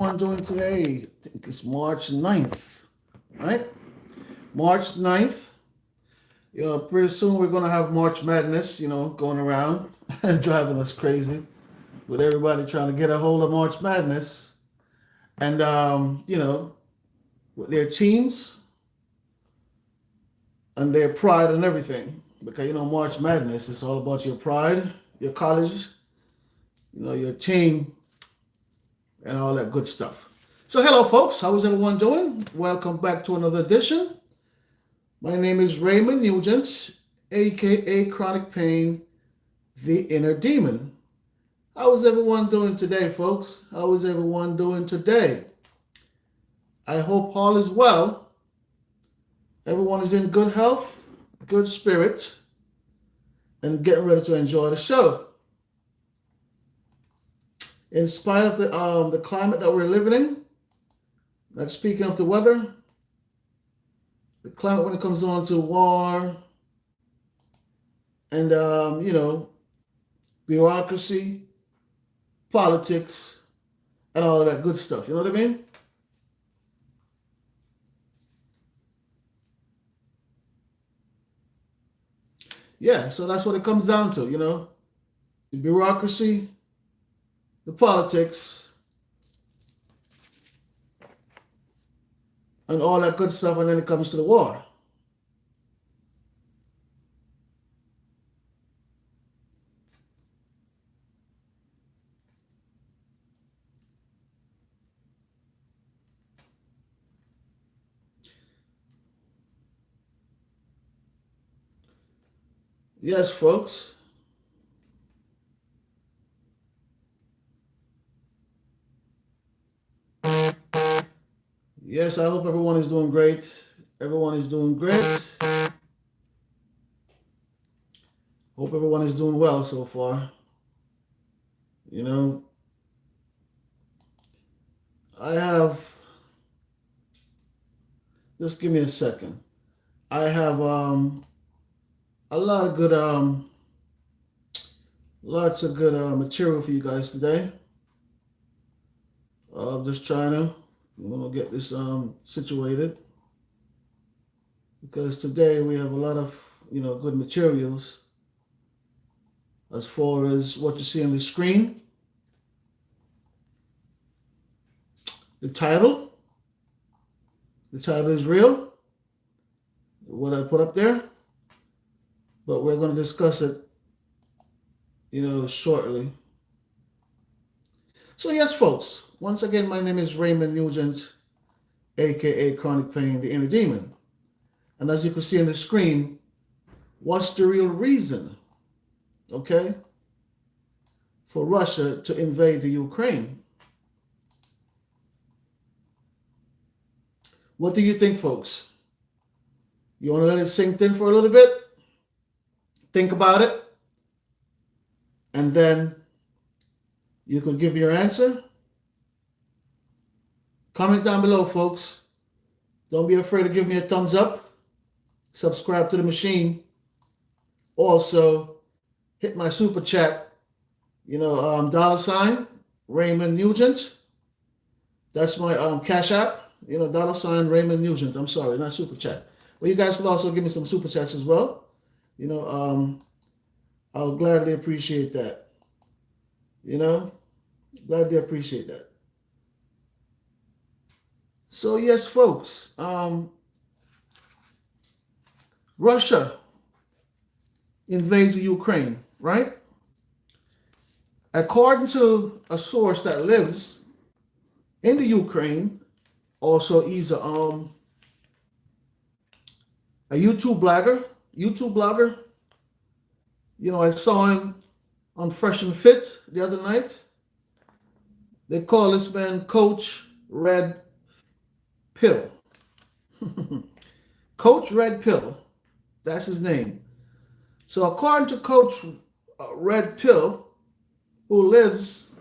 I'm doing today? I think it's March 9th, right? March 9th. Pretty soon we're going to have March Madness, going around and driving us crazy with everybody trying to get a hold of March Madness and, with their teams and their pride and everything. Because, March Madness is all about your pride, your college, your team, and all that good stuff. So, hello, folks. How is everyone doing? Welcome back to another edition. My name is Raymond Nugent, aka Chronic Pain, the Inner Demon. How is everyone doing today, folks? How is everyone doing today? I hope all is well. Everyone is in good health, good spirit, and getting ready to enjoy the show. In spite of the climate that we're living in, that's speaking of the weather, the climate when it comes on to war and bureaucracy, politics, and all of that good stuff. You know what I mean? Yeah, so that's what it comes down to, the bureaucracy, the politics, and all that good stuff, and then it comes to the war. Yes, folks. Yes, I hope everyone is doing great. Everyone is doing great. Hope everyone is doing well so far. You know, I have, just give me a second. I have a lot of good, lots of good material for you guys today. I'm just trying to, get this situated because today we have a lot of, good materials as far as what you see on the screen. The title is real, what I put up there, but we're going to discuss it, shortly. So yes, folks, once again, my name is Raymond Nugent, aka Chronic Pain, the Inner Demon. And as you can see on the screen, what's the real reason, okay, for Russia to invade the Ukraine? What do you think, folks? You want to let it sink in for a little bit? Think about it. And then you can give me your answer. Comment down below, folks. Don't be afraid to give me a thumbs up. Subscribe to the machine. Also, hit my super chat. $ Raymond Nugent. That's my Cash App. $ Raymond Nugent. I'm sorry, not super chat. Well, you guys could also give me some super chats as well. I'll gladly appreciate that. Gladly appreciate that. So yes, folks, Russia invades the Ukraine, right? According to a source that lives in the Ukraine, also he's a YouTube blogger. I saw him on Fresh and Fit the other night. They call this man Coach Red Pill. Coach Red Pill. That's his name. So according to Coach Red Pill, who lives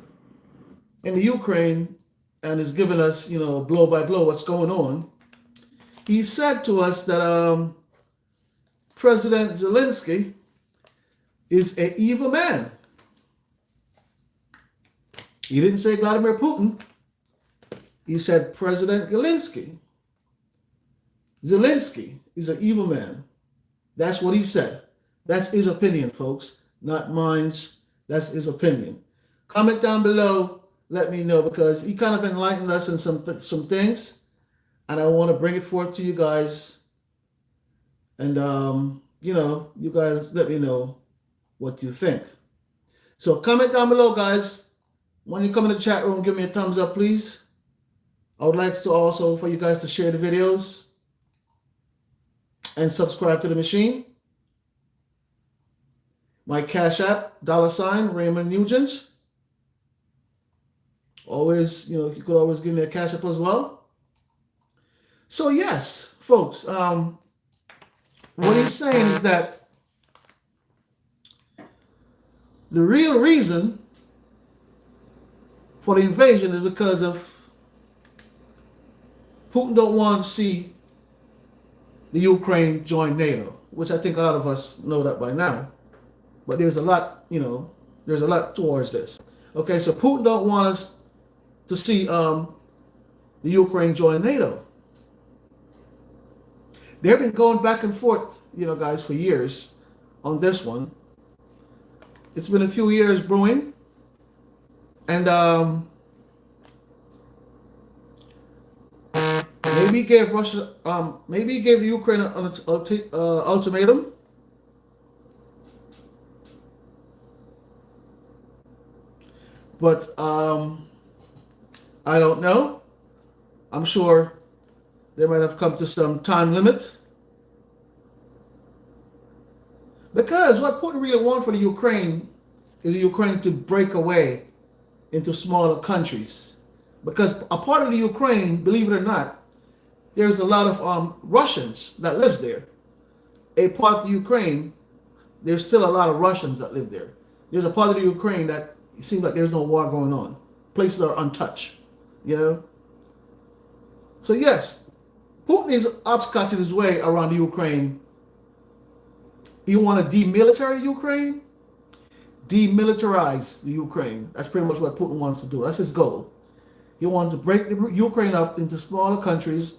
in the Ukraine and is giving us, blow by blow what's going on, he said to us that President Zelensky is an evil man. He didn't say Vladimir Putin. He said President Zelensky is an evil man. That's what he said. That's his opinion, folks, not mine's. That's his opinion. Comment down below. Let me know, because he kind of enlightened us in some things, and I want to bring it forth to you guys. And you guys let me know what you think. So comment down below, guys. When you come in the chat room, give me a thumbs up, please. I would like to also for you guys to share the videos and subscribe to the machine. My Cash App, $ Raymond Nugent. Always, you could always give me a Cash App as well. So yes, folks, what he's saying is that the real reason for the invasion is because of Putin don't want to see the Ukraine join NATO, which I think a lot of us know that by now. But there's a lot, there's a lot towards this. Okay, so Putin don't want us to see the Ukraine join NATO. They've been going back and forth, guys, for years on this one. It's been a few years brewing, and maybe he gave Russia, maybe he gave the Ukraine an ultimatum. But I don't know. I'm sure they might have come to some time limit. Because what Putin really wants for the Ukraine is the Ukraine to break away into smaller countries. Because a part of the Ukraine, believe it or not, there's a lot of Russians that lives there. A part of the Ukraine, there's still a lot of Russians that live there. There's a part of the Ukraine that it seems like there's no war going on. Places are untouched, So yes, Putin is upscotching his way around the Ukraine. You want to demilitarize Ukraine? Demilitarize the Ukraine. That's pretty much what Putin wants to do. That's his goal. He wants to break the Ukraine up into smaller countries,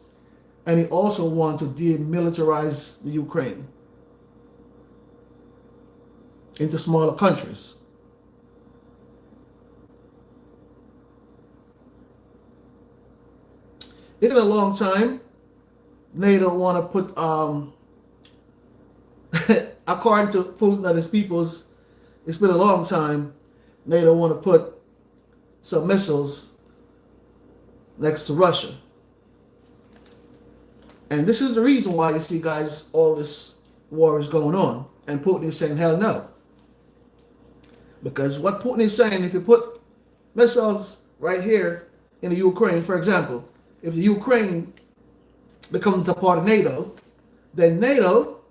and he also wants to demilitarize the Ukraine into smaller countries. It's been a long time. NATO want to put, according to Putin and his peoples, it's been a long time. NATO want to put some missiles next to Russia. And this is the reason why you see, guys, all this war is going on. And Putin is saying, hell no. Because what Putin is saying, if you put missiles right here in the Ukraine, for example, if the Ukraine becomes a part of NATO, then NATO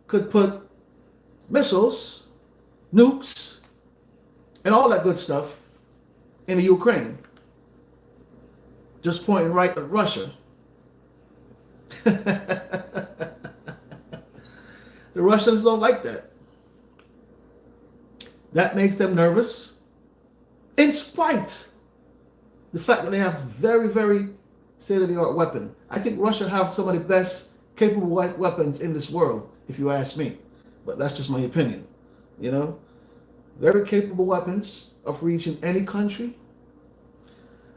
could put missiles, nukes, and all that good stuff in the Ukraine, just pointing right at Russia. The Russians don't like that. That makes them nervous, in spite the fact that they have very, very state-of-the-art weapon. I think Russia have some of the best capable weapons in this world, if you ask me. But that's just my opinion. Very capable weapons of reaching any country.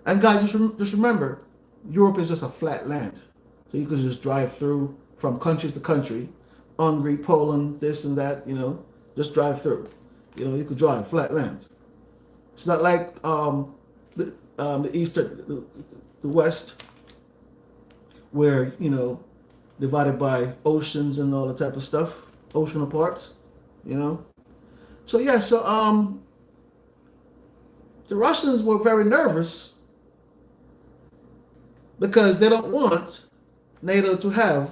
And guys, just remember, Europe is just a flat land. So you could just drive through from country to country. Hungary, Poland, this and that, just drive through. You could drive flat land. It's not like the east or the west, where, divided by oceans and all that type of stuff, ocean parts, So yeah, the Russians were very nervous because they don't want NATO to have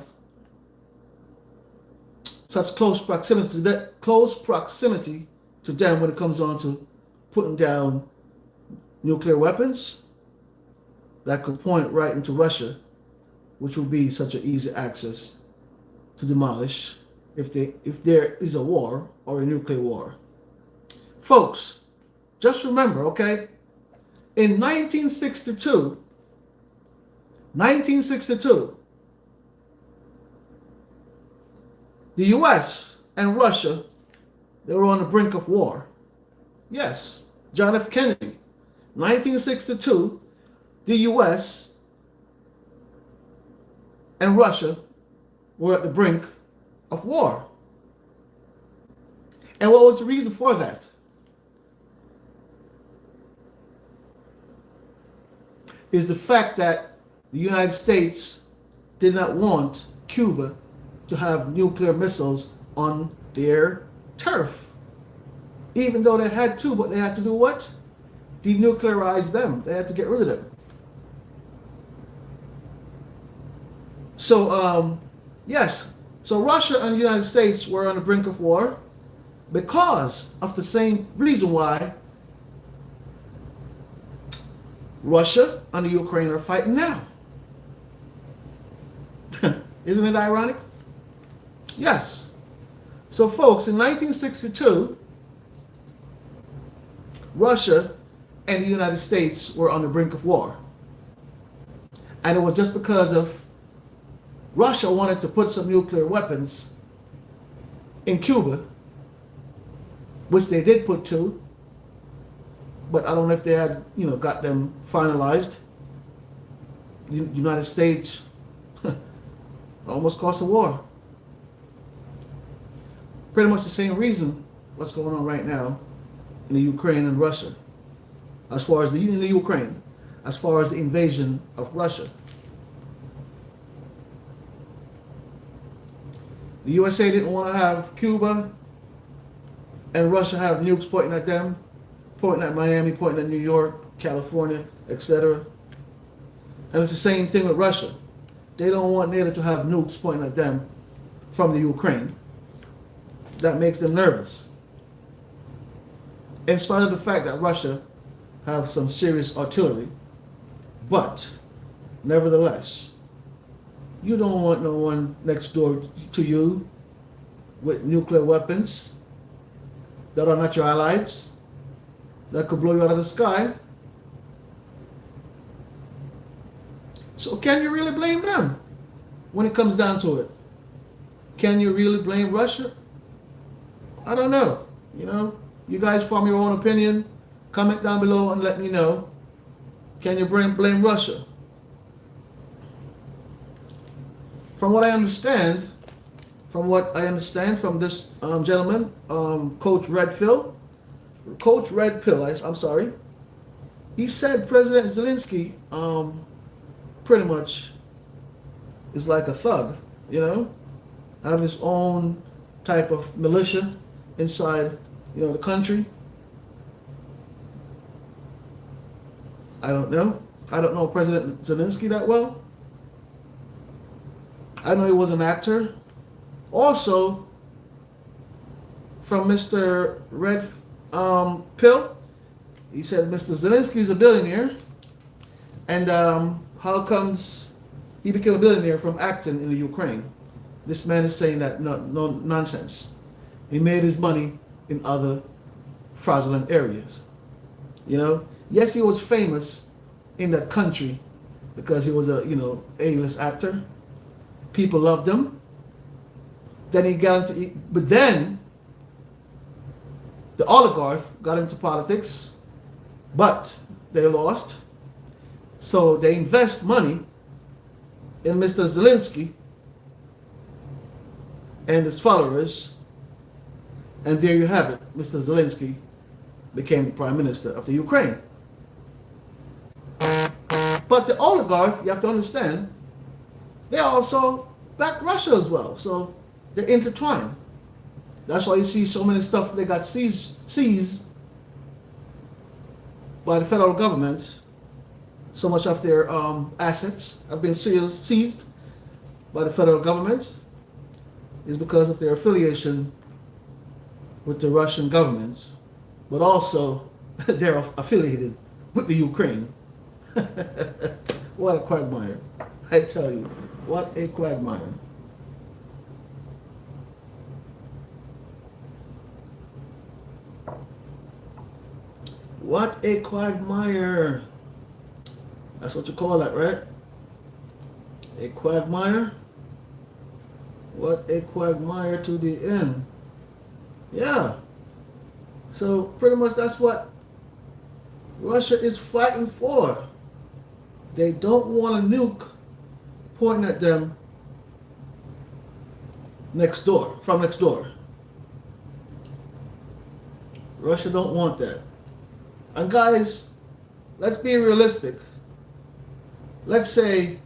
such close proximity to them when it comes on to putting down nuclear weapons that could point right into Russia, which would be such an easy access to demolish if there is a war or a nuclear war. Folks, just remember, okay, in 1962, 1962, the US and Russia, they were on the brink of war. Yes, John F. Kennedy. 1962, the US and Russia were at the brink of war. And what was the reason for that? Is the fact that the United States did not want Cuba to have nuclear missiles on their turf. Even though they had to, but they had to do what? Denuclearize them. They had to get rid of them. So, yes. So Russia and the United States were on the brink of war because of the same reason why Russia and the Ukraine are fighting now. Isn't it ironic? Yes. So folks, in 1962, Russia and the United States were on the brink of war. And it was just because of Russia wanted to put some nuclear weapons in Cuba, which they did put two, but I don't know if they had, got them finalized. The United States almost caused a war. Pretty much the same reason what's going on right now in the Ukraine and Russia, as far as in the Ukraine, as far as the invasion of Russia. The USA didn't want to have Cuba and Russia have nukes pointing at them, pointing at Miami, pointing at New York, California, etc. And it's the same thing with Russia. They don't want NATO to have nukes pointing at them from the Ukraine. That makes them nervous. In spite of the fact that Russia have some serious artillery, but nevertheless, you don't want no one next door to you with nuclear weapons that are not your allies, that could blow you out of the sky. So can you really blame them when it comes down to it? Can you really blame Russia? I don't know. You guys form your own opinion. Comment down below and let me know. Can you blame Russia? From what I understand from this gentleman, Coach Red Pill, I'm sorry, he said President Zelensky pretty much is like a thug, have his own type of militia inside, the country. I don't know President Zelensky that well. I know he was an actor. Also, from Mr. Red Pill, he said Mr. Zelensky is a billionaire, and how comes he became a billionaire from acting in the Ukraine? This man is saying that no nonsense. He made his money in other fraudulent areas. Yes, he was famous in that country because he was a A-list actor. People loved him. Then he got into, but then the oligarch got into politics, but they lost. So they invest money in Mr. Zelensky and his followers, and there you have it. Mr. Zelensky became the Prime Minister of the Ukraine. But the oligarch, you have to understand, they also back Russia as well. So they're intertwined. That's why you see so many stuff they got seized by the federal government. So much of their assets have been seized by the federal government is because of their affiliation with the Russian government, but also they're affiliated with the Ukraine. What a quagmire. I tell you, what a quagmire. What a quagmire. That's what you call that, right? A quagmire? What a quagmire to the end. Yeah. So pretty much that's what Russia is fighting for. They don't want a nuke pointing at them next door, from next door. Russia don't want that. And guys, let's be realistic. Let's say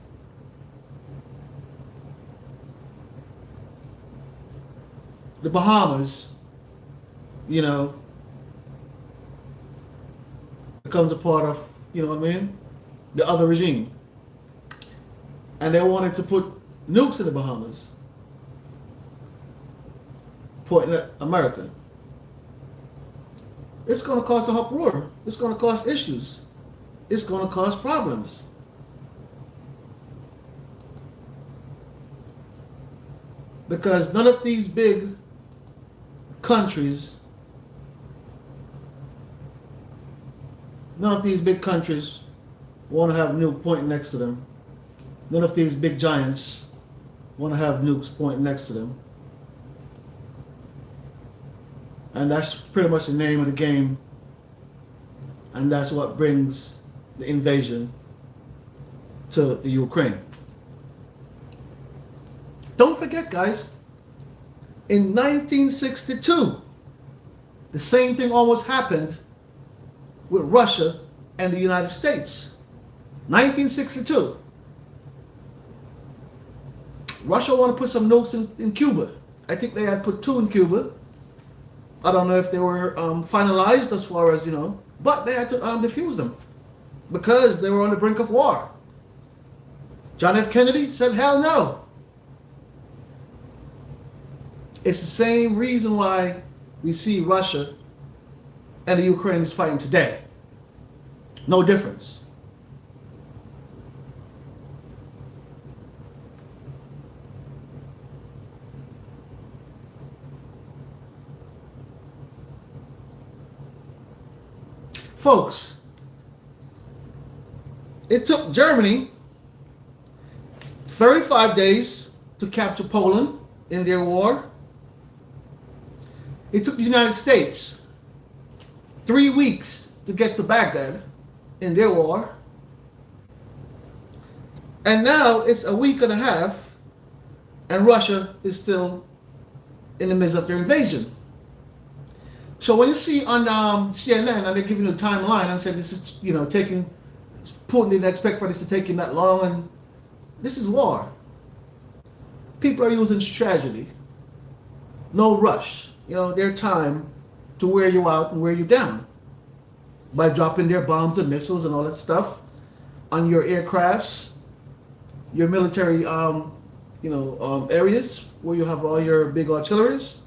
the Bahamas, becomes a part of, the other regime. And they wanted to put nukes in the Bahamas, pointing at America. It's going to cause an uproar. It's going to cause issues. It's going to cause problems. Because none of these big countries, want to have nuke pointing next to them. None of these big giants want to have nukes pointing next to them. And that's pretty much the name of the game. And that's what brings the invasion to the Ukraine. Don't forget, guys, in 1962, the same thing almost happened with Russia and the United States. 1962. Russia wanted to put some nukes in Cuba. I think they had put 2 in Cuba. I don't know if they were finalized as far as, but they had to defuse them because they were on the brink of war. John F. Kennedy said, hell no. It's the same reason why we see Russia and the Ukrainians fighting today. No difference. Folks, it took Germany 35 days to capture Poland in their war. It took the United States 3 weeks to get to Baghdad in their war. And now it's a week and a half and Russia is still in the midst of their invasion. So when you see on CNN and they're giving you a timeline and say this is, taking, Putin didn't expect for this to take him that long, and this is war. People are using strategy. No rush. Their time to wear you out and wear you down by dropping their bombs and missiles and all that stuff on your aircrafts, your military, areas where you have all your big artilleries.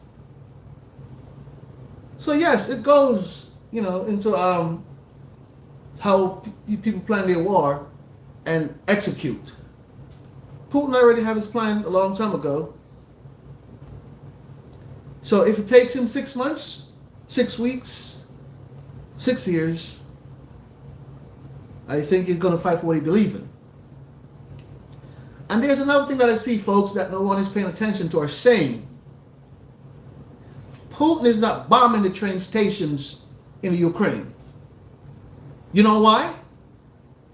So yes, it goes, into how people plan their war and execute. Putin already had his plan a long time ago. So if it takes him 6 months, 6 weeks, 6 years, I think he's going to fight for what he believes in. And there's another thing that I see, folks, that no one is paying attention to or saying. Putin is not bombing the train stations in the Ukraine. You know why?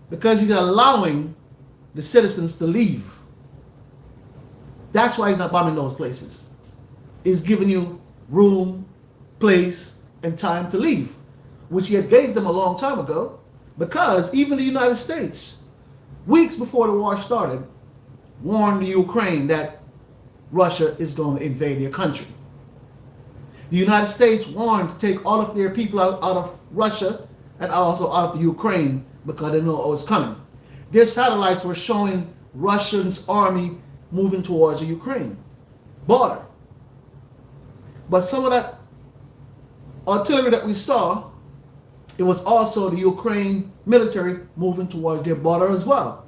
Because he's allowing the citizens to leave. That's why he's not bombing those places. He's giving you room, place, and time to leave, which he had gave them a long time ago, because even the United States, weeks before the war started, warned the Ukraine that Russia is going to invade their country. The United States warned to take all of their people out of Russia and also out of the Ukraine because they know it was coming. Their satellites were showing Russia's army moving towards the Ukraine border. But some of that artillery that we saw, it was also the Ukraine military moving towards their border as well.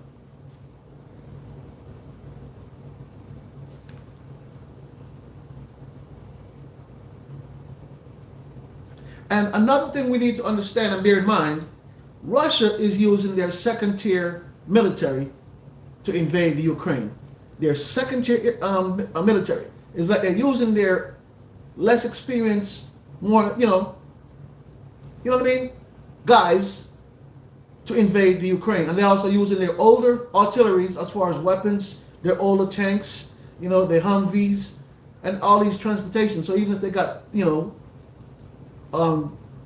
And another thing we need to understand and bear in mind, Russia is using their second tier military to invade the Ukraine. Their second tier military. It's like they're using their less experienced, more, you know what I mean, guys to invade the Ukraine. And they're also using their older artilleries as far as weapons, their older tanks, their Humvees, and all these transportation. So even if they got,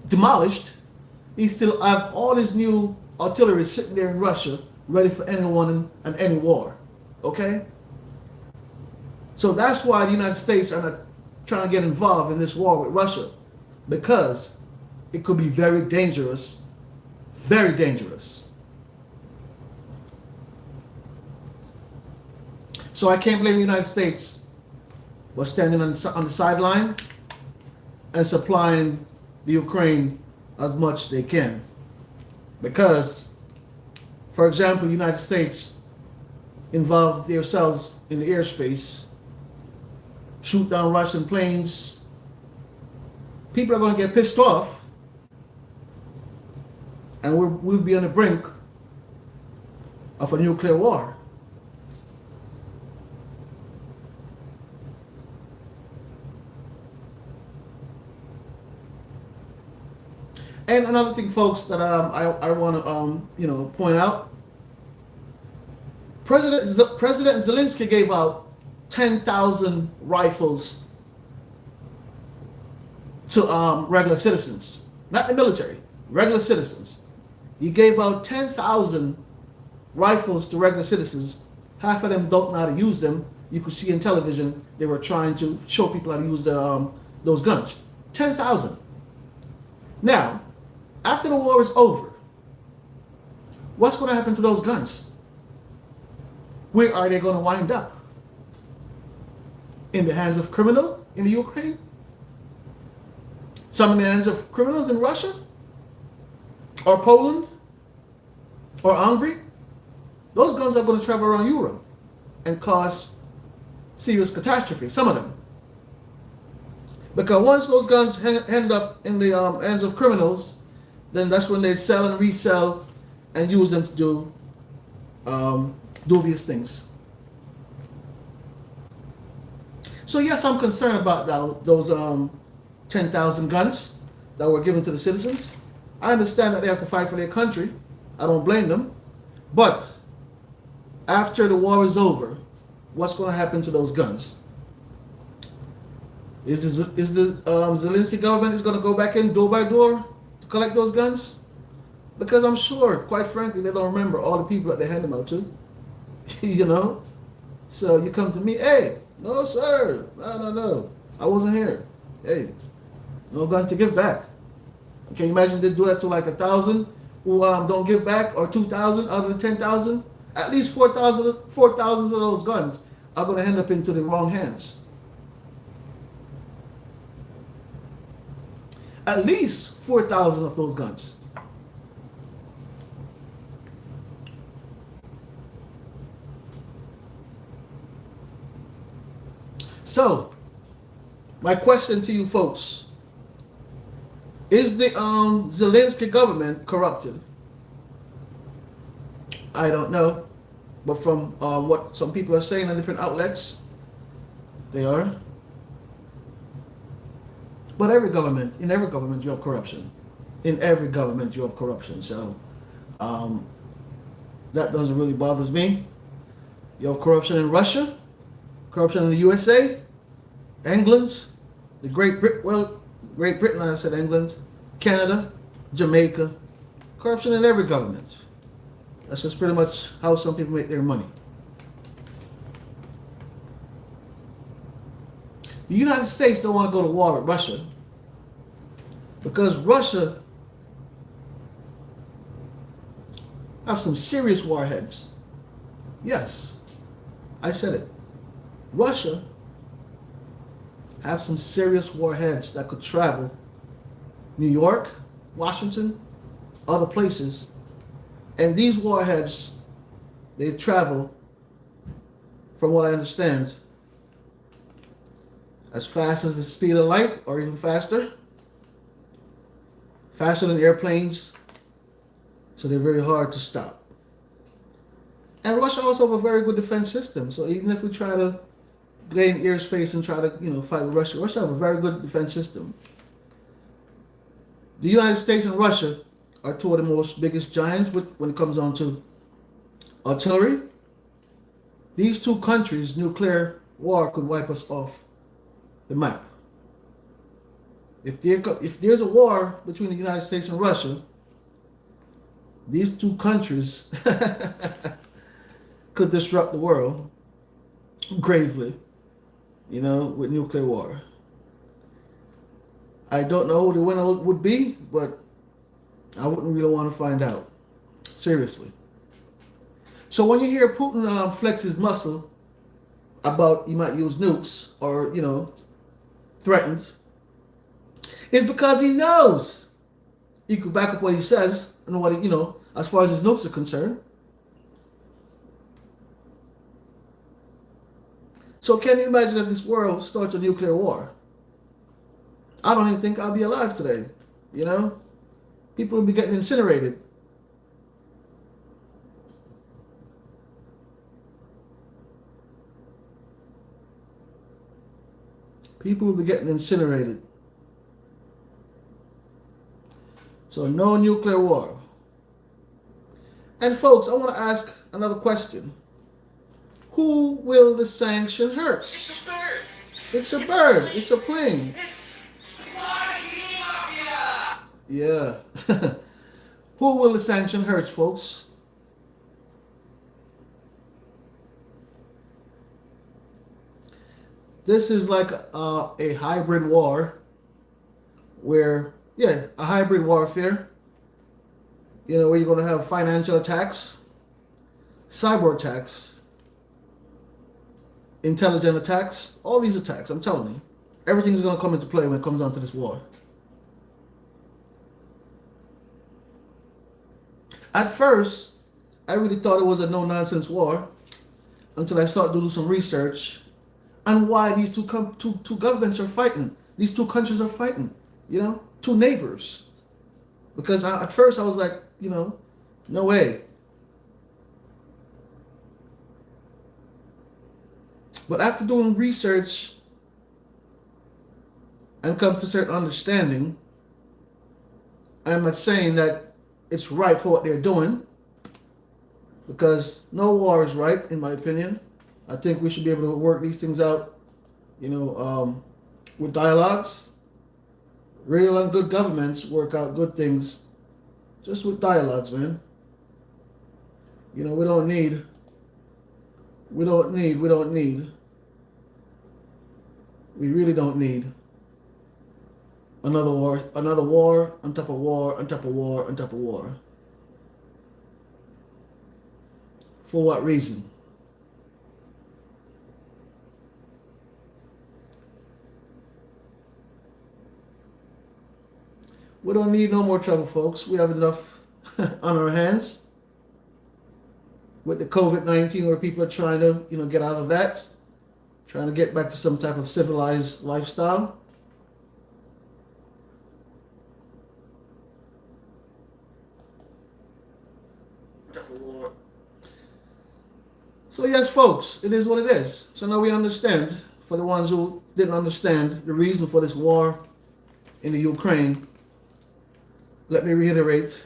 demolished, he still have all this new artillery sitting there in Russia, ready for anyone and any war. Okay? So that's why the United States are not trying to get involved in this war with Russia, because it could be very dangerous, very dangerous. So I can't blame the United States for standing on the sideline and supplying the Ukraine as much they can. Because, for example, the United States involved themselves in the airspace, shoot down Russian planes, people are going to get pissed off, and we'll be on the brink of a nuclear war. And another thing, folks, that I want to point out: President Zelensky gave out 10,000 rifles to regular citizens, not the military, regular citizens. He gave out 10,000 rifles to regular citizens. Half of them don't know how to use them. You could see in television they were trying to show people how to use those guns. 10,000. Now, after the war is over, what's going to happen to those guns? Where are they going to wind up? In the hands of criminals in the Ukraine? Some in the hands of criminals in Russia? Or Poland? Or Hungary? Those guns are going to travel around Europe and cause serious catastrophe, some of them. Because once those guns end up in the hands of criminals, then that's when they sell and resell and use them to do dubious things. So yes, I'm concerned about those 10,000 guns that were given to the citizens. I understand that they have to fight for their country. I don't blame them. But after the war is over, what's going to happen to those guns? Is the Zelensky government is going to go back in door by door to collect those guns? Because I'm sure, quite frankly, they don't remember all the people that they hand them out to. So you come to me, hey, no sir, no, I wasn't here. Hey, no gun to give back. Can you imagine they do that to like 1,000 who don't give back, or 2,000 out of the 10,000? At least 4,000 of those guns are going to end up into the wrong hands. At least 4,000 of those guns. So, my question to you folks: is the Zelensky government corrupted? I don't know, but from what some people are saying on different outlets, they are. But in every government you have corruption. In every government you have corruption. So that doesn't really bother me. You have corruption in Russia, corruption in the USA, England, Great Britain, I said England, Canada, Jamaica. Corruption in every government. That's just pretty much how some people make their money. The United States don't want to go to war with Russia because Russia have some serious warheads. Yes, I said it. Russia have some serious warheads that could travel New York, Washington, other places. And these warheads, they travel, from what I understand, as fast as the speed of light, or even faster than airplanes, so they're very hard to stop. And Russia also have a very good defense system. So even if we try to gain airspace and try to, fight with Russia, Russia have a very good defense system. The United States and Russia are two of the most biggest giants when it comes on to artillery. These two countries' nuclear war could wipe us off the map. If there's a war between the United States and Russia, these two countries could disrupt the world gravely, with nuclear war. I don't know who the winner would be, but I wouldn't really want to find out. Seriously. So when you hear Putin flex his muscle about he might use nukes or, threatened, it's because he knows he could back up what he says and what he, as far as his nukes are concerned. So can you imagine if this world starts a nuclear war? I don't even think I'll be alive today. People will be getting incinerated. People will be getting incinerated. So no nuclear war. And folks, I want to ask another question. Who will the sanction hurt? It's a bird. It's a bird. It's a plane. It's Mafia. Yeah. Who will the sanction hurt, folks? This is like a hybrid war where, a hybrid warfare, where you're going to have financial attacks, cyber attacks, intelligent attacks, all these attacks, I'm telling you. Everything's going to come into play when it comes down to this war. At first, I really thought it was a no-nonsense war until I started doing some research on why these two governments are fighting. These two countries are fighting, two neighbors. Because at first I was like, no way. But after doing research and come to certain understanding, I'm not saying that it's right for what they're doing, because no war is right, in my opinion. I think we should be able to work these things out, with dialogues. Real and good governments work out good things just with dialogues, man. We don't need we really don't need another war on top of war on top of war on top of war. For what reason? We don't need no more trouble, folks. We have enough on our hands with the COVID-19, where people are trying to, get out of that, trying to get back to some type of civilized lifestyle. So yes, folks, it is what it is. So now we understand, for the ones who didn't understand the reason for this war in the Ukraine, let me reiterate.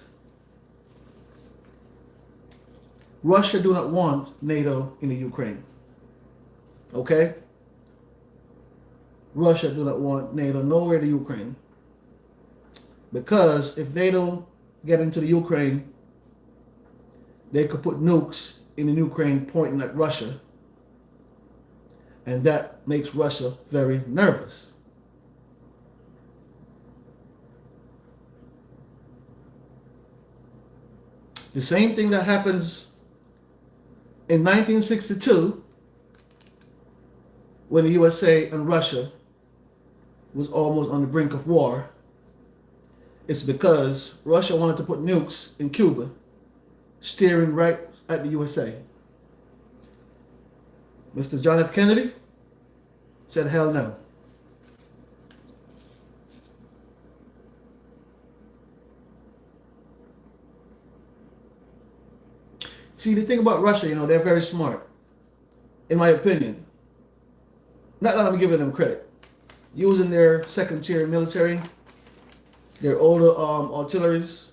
Russia do not want NATO in the Ukraine. Okay? Russia do not want NATO nowhere in the Ukraine. Because if NATO get into the Ukraine, they could put nukes in the Ukraine pointing at Russia. And that makes Russia very nervous. The same thing that happens in 1962, when the USA and Russia was almost on the brink of war. It's because Russia wanted to put nukes in Cuba, staring right at the USA. Mr. John F. Kennedy said, hell no. See, the thing about Russia, they're very smart, in my opinion. Not that I'm giving them credit. Using their second tier military, their older artilleries,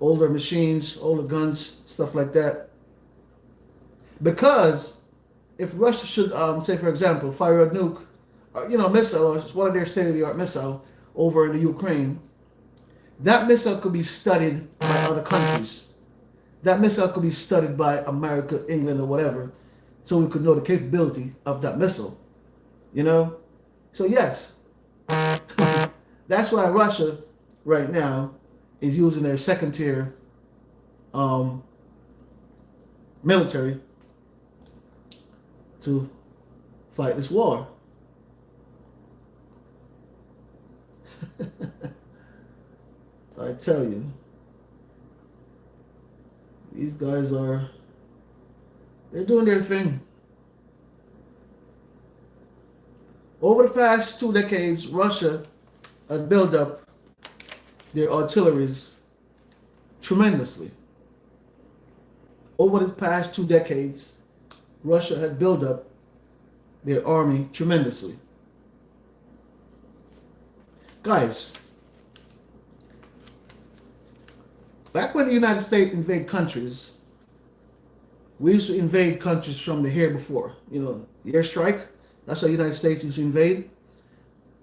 older machines, older guns, stuff like that. Because if Russia should, say for example, fire a nuke, missile, or one of their state-of-the-art missile over in the Ukraine, that missile could be studied by other countries. That missile could be studied by America, England, or whatever, so we could know the capability of that missile. So yes, that's why Russia right now is using their second tier military to fight this war. I tell you, these guys they're doing their thing. Over the past 2 decades, Russia had built up their artilleries tremendously. Over the past 2 decades, Russia had built up their army tremendously. Guys, back when the United States invaded countries, we used to invade countries from the air before. The airstrike, that's how the United States used to invade.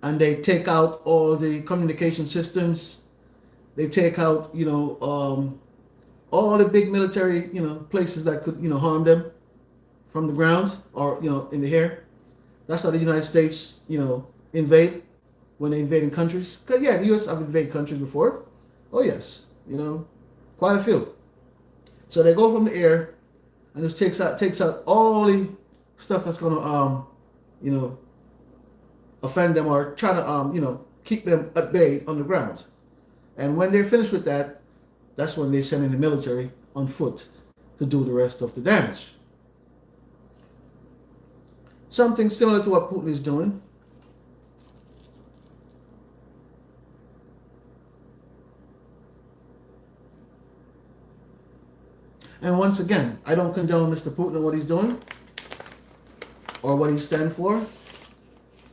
And they take out all the communication systems. They take out, all the big military, places that could, harm them from the ground or, in the air. That's how the United States, invade when they invade countries. Because, yeah, the U.S. have invaded countries before. Oh, yes, quite a few. So they go from the air and just takes out all the stuff that's going to, offend them or try to, keep them at bay on the ground. And when they're finished with that, that's when they send in the military on foot to do the rest of the damage. Something similar to what Putin is doing. And once again, I don't condone Mr. Putin and what he's doing or what he stands for.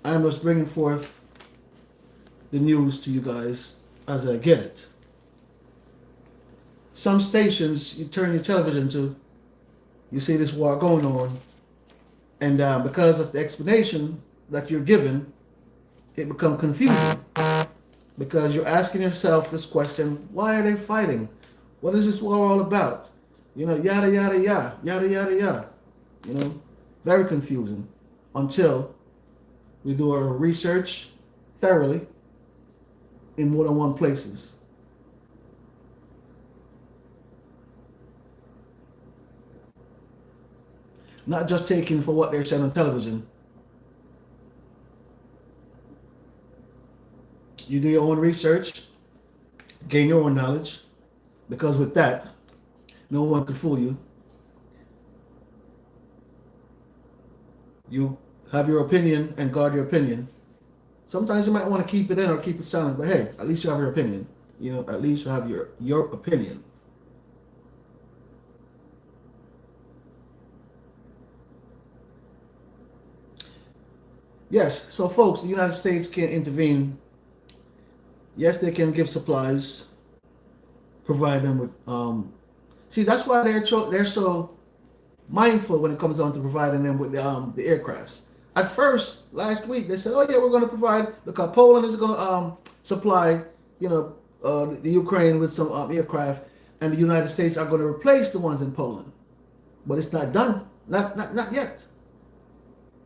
I'm just bringing forth the news to you guys as I get it. Some stations you turn your television to, you see this war going on, and because of the explanation that you're given, it becomes confusing. Because you're asking yourself this question: why are they fighting? What is this war all about? Yada yada yada, yada yada yada. Very confusing until we do our research thoroughly in more than one places. Not just taking for what they're saying on television. You do your own research, gain your own knowledge, because with that, no one could fool you. You have your opinion and guard your opinion. Sometimes you might want to keep it in or keep it silent, but hey, at least you have your opinion. At least you have your opinion. Yes, so folks, the United States can intervene. Yes, they can give supplies, provide them with. See, that's why they're so mindful when it comes down to providing them with the aircrafts. At first, last week, they said, "Oh yeah, we're going to provide because Poland is going to supply, the Ukraine with some aircraft, and the United States are going to replace the ones in Poland." But it's not done. Not yet.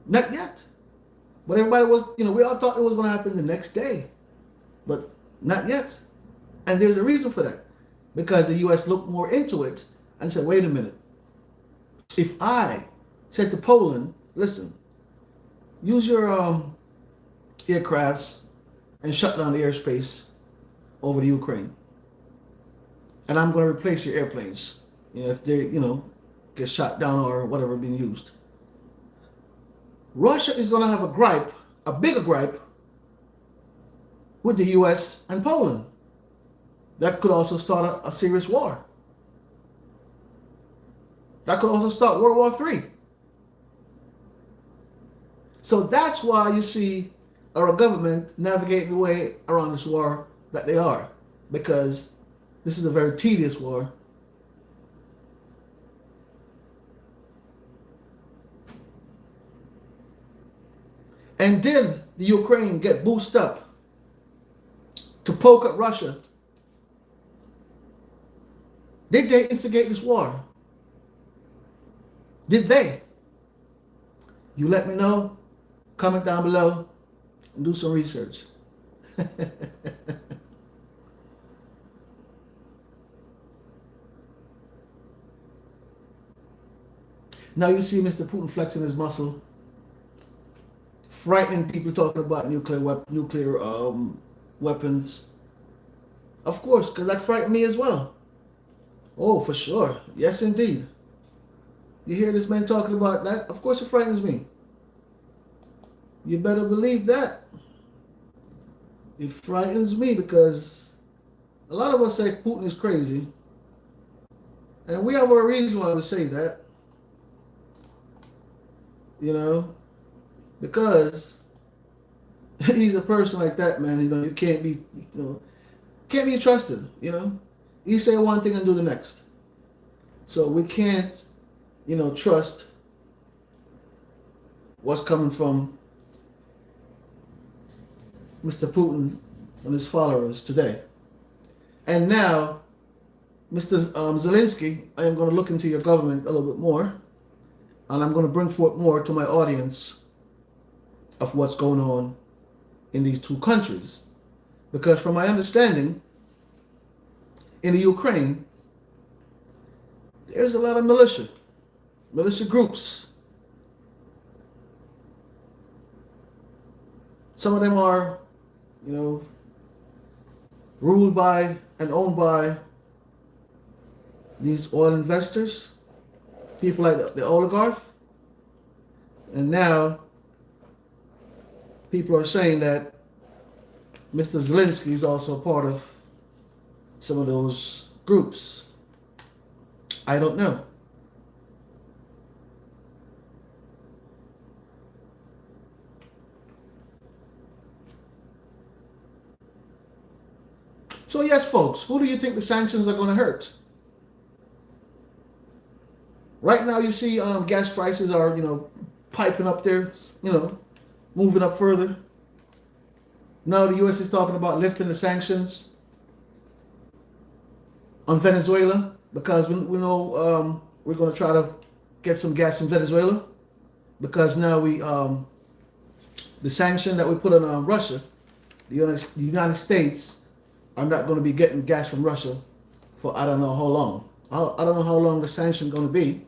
Not yet. But everybody was, we all thought it was going to happen the next day, but not yet. And there's a reason for that, because the U.S. looked more into it and said, "Wait a minute. If I said to Poland, listen, use your aircrafts and shut down the airspace over the Ukraine, and I'm going to replace your airplanes, if they, get shot down or whatever being used." Russia is going to have a bigger gripe with the U.S. and Poland. That could also start a serious war. That could also start World War III. So that's why you see our government navigating the way around this war that they are, because this is a very tedious war. And did the Ukraine get boosted up to poke at Russia? Did they instigate this war? Did they? You let me know. Comment down below and do some research. Now you see Mr. Putin flexing his muscle, frightening people, talking about nuclear weapons. Of course, because that frightened me as well. Oh, for sure. Yes, indeed. You hear this man talking about that? Of course it frightens me. You better believe that. It frightens me because a lot of us say Putin is crazy. And we have a reason why we say that. You know? Because he's a person like that, man. You know, you can't be, can't be trusted, He say one thing and do the next. So we can't, trust what's coming from Mr. Putin and his followers today. And now, Mr. Zelensky, I am going to look into your government a little bit more, and I'm going to bring forth more to my audience of what's going on in these two countries. Because from my understanding, in the Ukraine, there's a lot of militia groups. Some of them are, ruled by and owned by these oil investors, people like the oligarch. And now people are saying that Mr. Zelensky is also a part of some of those groups. I don't know. So yes, folks, who do you think the sanctions are going to hurt? Right now you see gas prices are, piping up there, moving up further. Now the U.S. is talking about lifting the sanctions on Venezuela because we know we're going to try to get some gas from Venezuela because now the sanction that we put on Russia, the United States are not going to be getting gas from Russia for I don't know how long. I don't know how long the sanction is going to be,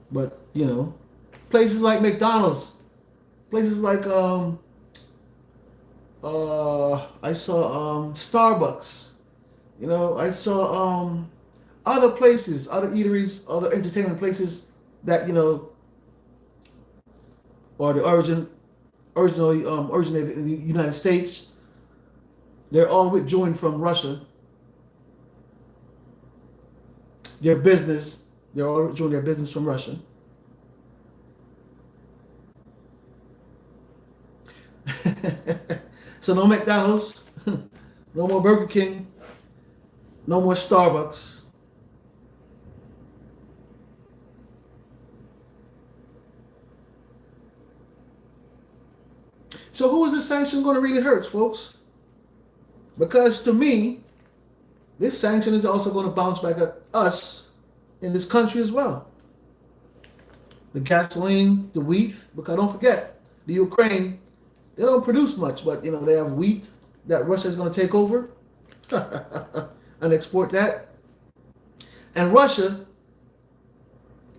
but places like McDonald's, places like I saw Starbucks, I saw other places, other eateries, other entertainment places that or the originally originated in the United States. They're all withdrawing from Russia. They're all withdrawing their business from Russia. So no McDonald's, no more Burger King, no more Starbucks. So who is this sanction going to really hurt, folks? Because to me, this sanction is also going to bounce back at us in this country as well. The gasoline, the wheat, because don't forget, the Ukraine, they don't produce much, but they have wheat that Russia is going to take over and export that. And Russia,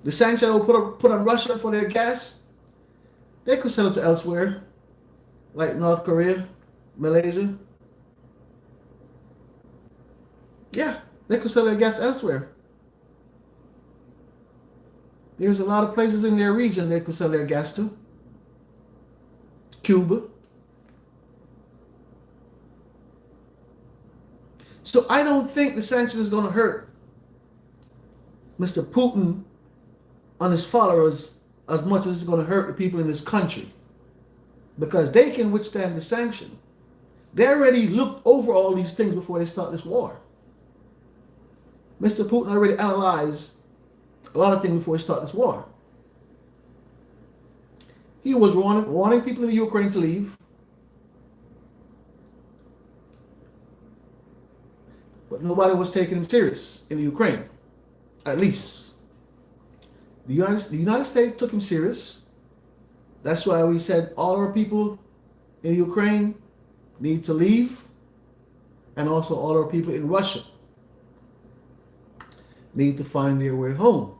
the sanction that will put on Russia for their gas, they could sell it to elsewhere, like North Korea, Malaysia. Yeah, they could sell their gas elsewhere. There's a lot of places in their region they could sell their gas to. Cuba. So I don't think the sanction is going to hurt Mr. Putin on his followers as much as it's going to hurt the people in this country, because they can withstand the sanction. They already looked over all these things before they start this war. Mr. Putin already analyzed a lot of things before he started this war. He was warning people in the Ukraine to leave. But nobody was taking him serious in the Ukraine, at least. The United States took him serious. That's why we said all our people in Ukraine need to leave, and also all our people in Russia need to find their way home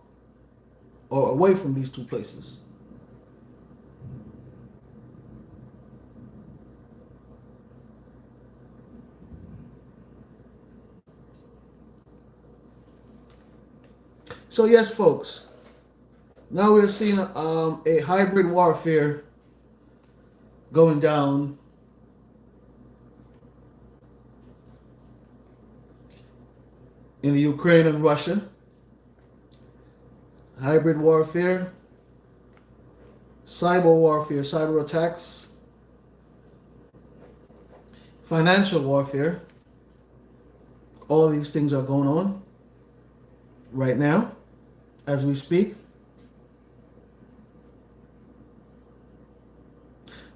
or away from these two places. So yes, folks, now we're seeing a hybrid warfare going down in the Ukraine and Russia. Hybrid warfare, cyber warfare, cyber attacks, financial warfare. All these things are going on right now as we speak.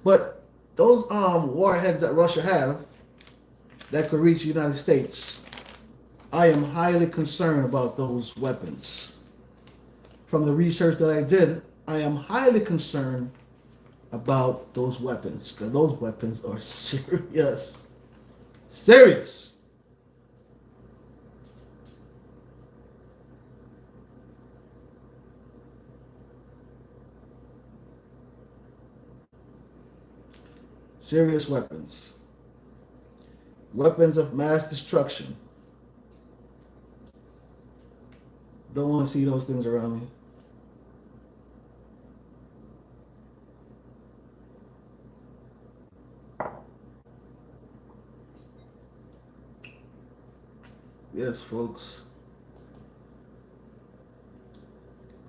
But those warheads that Russia have that could reach the United States, I am highly concerned about those weapons. From the research that I did, I am highly concerned about those weapons, because those weapons are serious. Serious. Serious weapons. Weapons of mass destruction. Don't want to see those things around me. Yes, folks.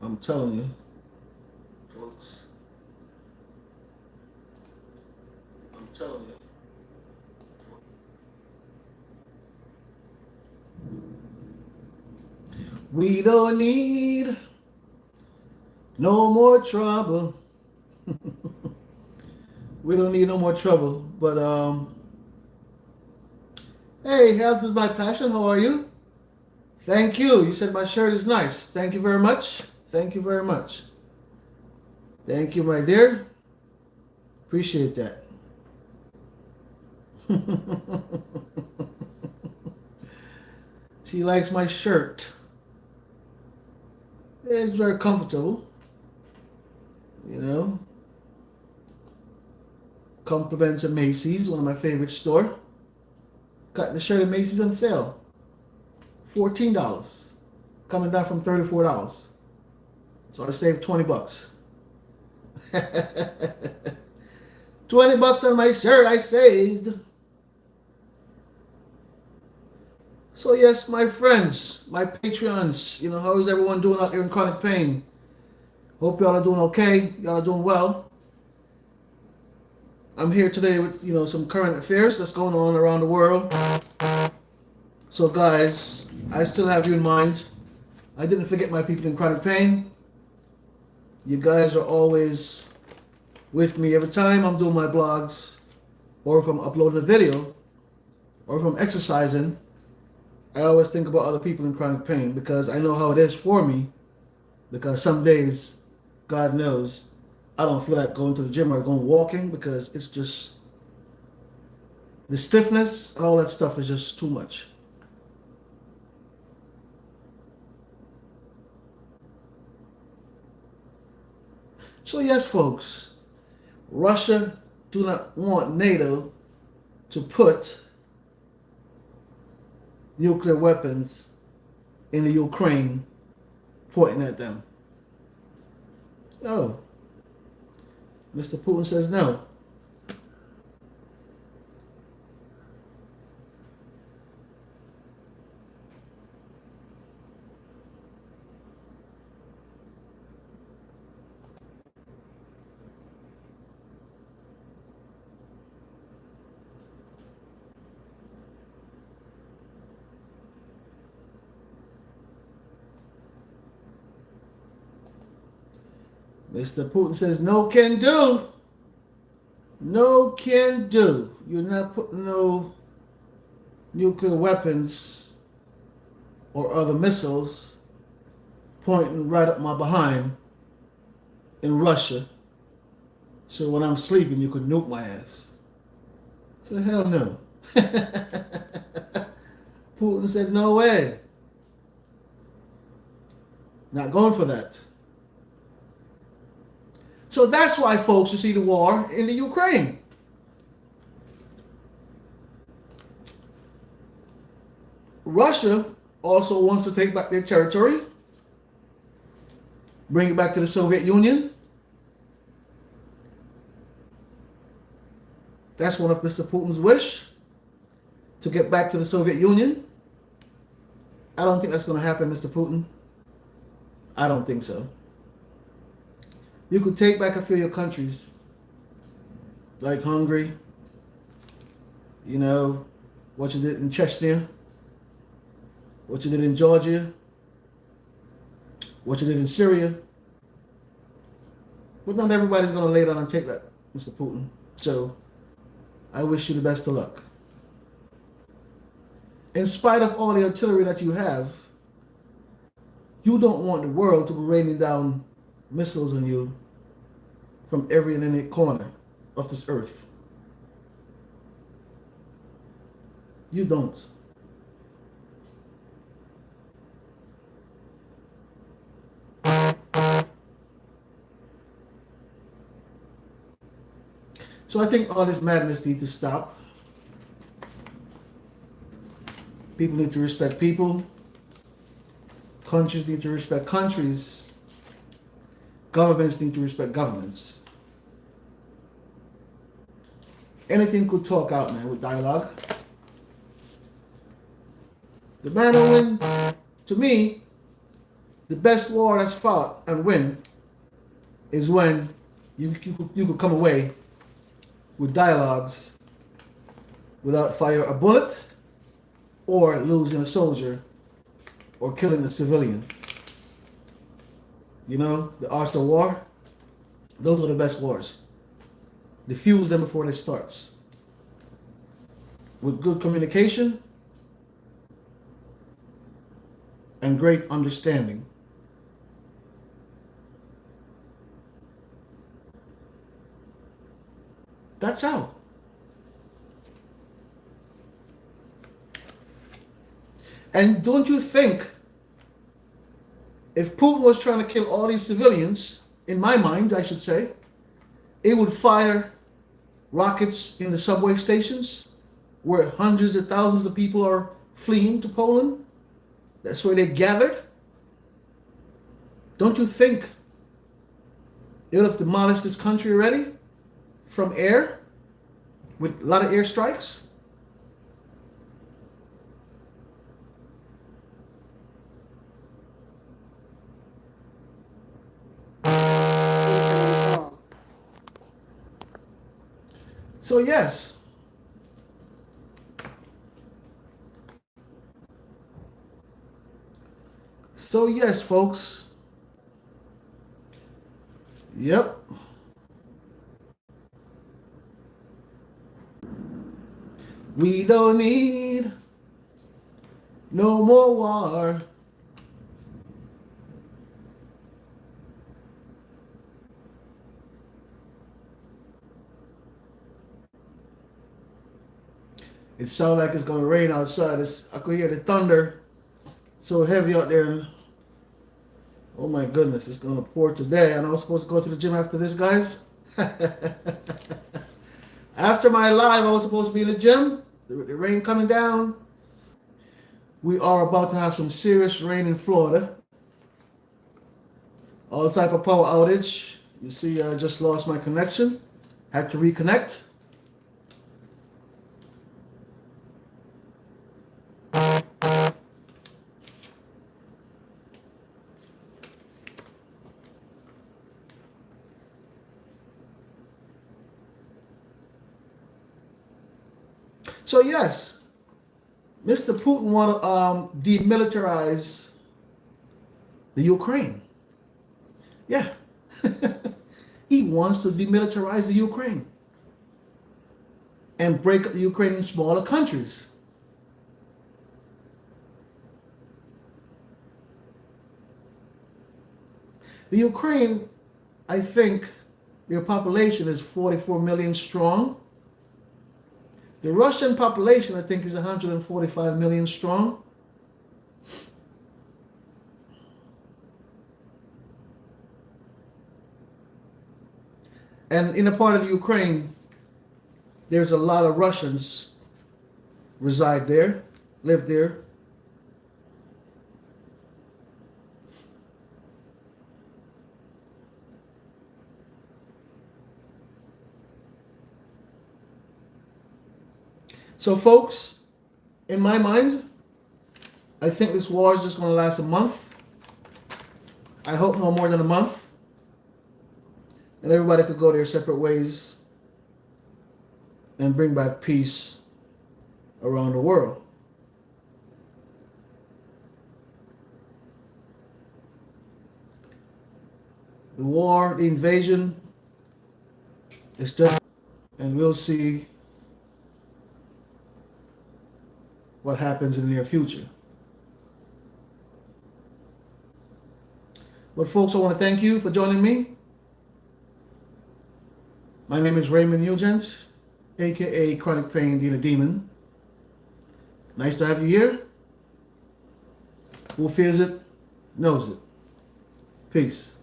I'm telling you, folks. I'm telling you. We don't need no more trouble. We don't need no more trouble. But hey, health is my passion. How are you? Thank you. You said my shirt is nice. Thank you very much. Thank you very much. Thank you, my dear. Appreciate that. She likes my shirt. It's very comfortable. You know. Compliments of Macy's, one of my favorite stores. Got the shirt at Macy's on sale. $14. Coming down from $34. So I saved 20 bucks. 20 bucks on my shirt I saved. So yes, my friends, my Patreons, you know, how is everyone doing out there in chronic pain? Hope y'all are doing okay. Y'all are doing well. I'm here today with, you know, some current affairs that's going on around the world. So guys, I still have you in mind. I didn't forget my people in chronic pain. You guys are always with me every time I'm doing my blogs, or if I'm uploading a video, or if I'm exercising. I always think about other people in chronic pain, because I know how it is for me. Because some days, God knows, I don't feel like going to the gym or going walking, because it's just, the stiffness and all that stuff is just too much. So yes, folks, Russia do not want NATO to put nuclear weapons in the Ukraine, pointing at them. No. Mr. Putin says no. Mr. Putin says, no can do. No can do. You're not putting no nuclear weapons or other missiles pointing right up my behind in Russia. So when I'm sleeping, you could nuke my ass. So hell no. Putin said, no way. Not going for that. So that's why, folks, you see the war in the Ukraine. Russia also wants to take back their territory, bring it back to the Soviet Union. That's one of Mr. Putin's wish, to get back to the Soviet Union. I don't think that's going to happen, Mr. Putin. I don't think so. You could take back a few of your countries, like Hungary, you know, what you did in Chechnya, what you did in Georgia, what you did in Syria. But not everybody's going to lay down and take that, Mr. Putin. So I wish you the best of luck. In spite of all the artillery that you have, you don't want the world to be raining down missiles on you from every and any corner of this earth. You don't. So I think all this madness needs to stop. People need to respect people. Countries need to respect countries. Governments need to respect governments. Anything could talk out, man, with dialogue. The man who win, to me, the best war that's fought and win is when you could come away with dialogues without fire a bullet or losing a soldier or killing a civilian. You know, the arts of war, those are the best wars. Diffuse them before they start. With good communication and great understanding. That's how. And don't you think, if Putin was trying to kill all these civilians, in my mind, I should say, it would fire rockets in the subway stations where hundreds of thousands of people are fleeing to Poland? That's where they gathered? Don't you think it would have demolished this country already from air with a lot of airstrikes? So yes, folks. Yep. We don't need no more war. It sounds like it's gonna rain outside. I could hear the thunder. So heavy out there. Oh my goodness, it's gonna pour today. And I was supposed to go to the gym after this, guys. After my live, I was supposed to be in the gym. The rain coming down. We are about to have some serious rain in Florida. All type of power outage. You see, I just lost my connection. Had to reconnect. So yes, Mr. Putin want to demilitarize the Ukraine. Yeah. wants to demilitarize the Ukraine and break up the Ukraine in smaller countries. The Ukraine, I think, their population is 44 million strong. The Russian population, I think, is 145 million strong. And in a part of the Ukraine, there's a lot of Russians reside there, live there. So folks, in my mind, I think this war is just going to last a month. I hope no more than a month. And everybody could go their separate ways and bring back peace around the world. The war, the invasion, is just, and we'll see what happens in the near future. But folks, I want to thank you for joining me. My name is Raymond Nugent, aka Chronic Pain Dealer Demon. Nice to have you here. Who fears it, knows it. Peace.